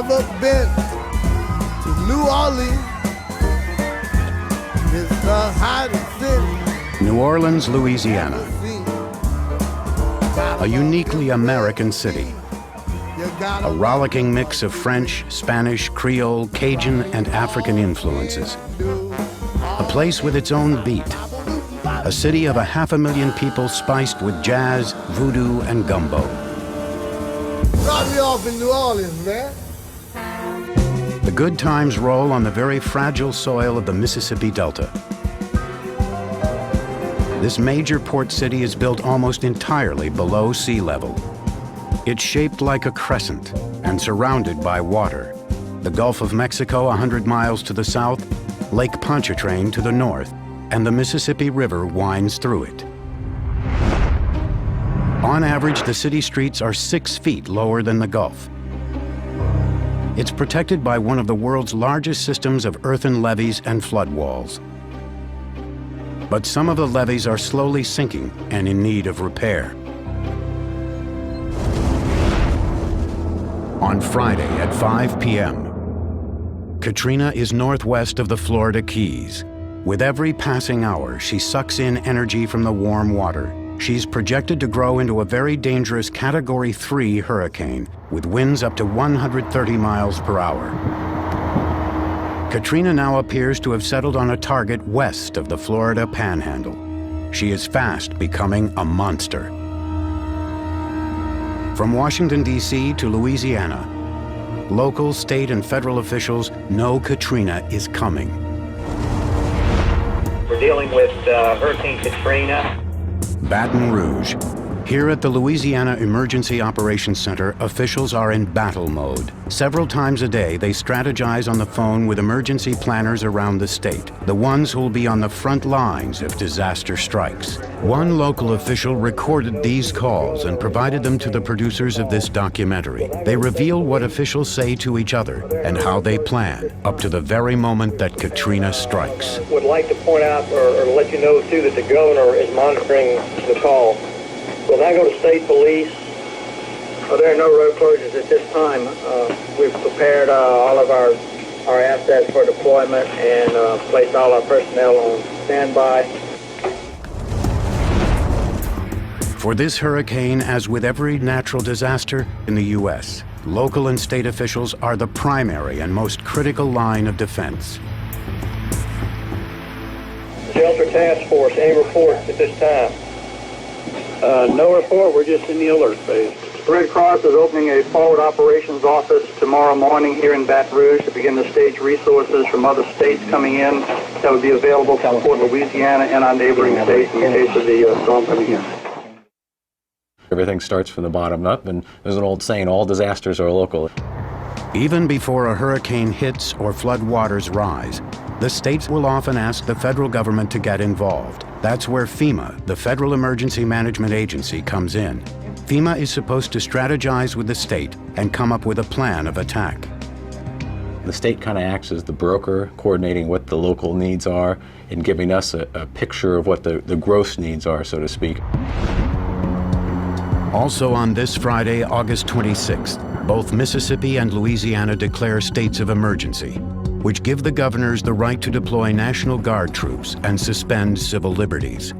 ever been to New Orleans, it's the hottest city. New Orleans, Louisiana, a uniquely American city. A rollicking mix of French, Spanish, Creole, Cajun, and African influences. A place with its own beat. A city of 500,000 people spiced with jazz, voodoo, and gumbo. Drop me off in New Orleans, man. The good times roll on the very fragile soil of the Mississippi Delta. This major port city is built almost entirely below sea level. It's shaped like a crescent and surrounded by water. The Gulf of Mexico 100 miles to the south, Lake Pontchartrain to the north, and the Mississippi River winds through it. On average, the city streets are 6 feet lower than the Gulf. It's protected by one of the world's largest systems of earthen levees and flood walls. But some of the levees are slowly sinking and in need of repair. On Friday at 5 p.m., Katrina is northwest of the Florida Keys. With every passing hour, she sucks in energy from the warm water. She's projected to grow into a very dangerous Category 3 hurricane with winds up to 130 miles per hour. Katrina now appears to have settled on a target west of the Florida Panhandle. She is fast becoming a monster. From Washington, D.C. to Louisiana, local, state, and federal officials know Katrina is coming. We're dealing with Hurricane Katrina. Baton Rouge. Here at the Louisiana Emergency Operations Center, officials are in battle mode. Several times a day, they strategize on the phone with emergency planners around the state, the ones who'll be on the front lines if disaster strikes. One local official recorded these calls and provided them to the producers of this documentary. They reveal what officials say to each other and how they plan, up to the very moment that Katrina strikes. Would like to point out or let you know, too, that the governor is monitoring the call. We'll now go to state police. There are no road closures at this time. We've prepared all of our assets for deployment and placed all our personnel on standby. For this hurricane, as with every natural disaster in the U.S., local and state officials are the primary and most critical line of defense. Shelter Task Force, any reports at this time? No report, we're just in the alert phase. Red Cross is opening a forward operations office tomorrow morning here in Baton Rouge to begin to stage resources from other states coming in that would be available to support Louisiana and our neighboring states in case of the storm coming in. Everything starts from the bottom up, and there's an old saying, all disasters are local. Even before a hurricane hits or flood waters rise, the states will often ask the federal government to get involved. That's where FEMA, the Federal Emergency Management Agency, comes in. FEMA is supposed to strategize with the state and come up with a plan of attack. The state kind of acts as the broker, coordinating what the local needs are and giving us a picture of what the gross needs are, so to speak. Also on this Friday, August 26th, both Mississippi and Louisiana declare states of emergency, which give the governors the right to deploy National Guard troops and suspend civil liberties.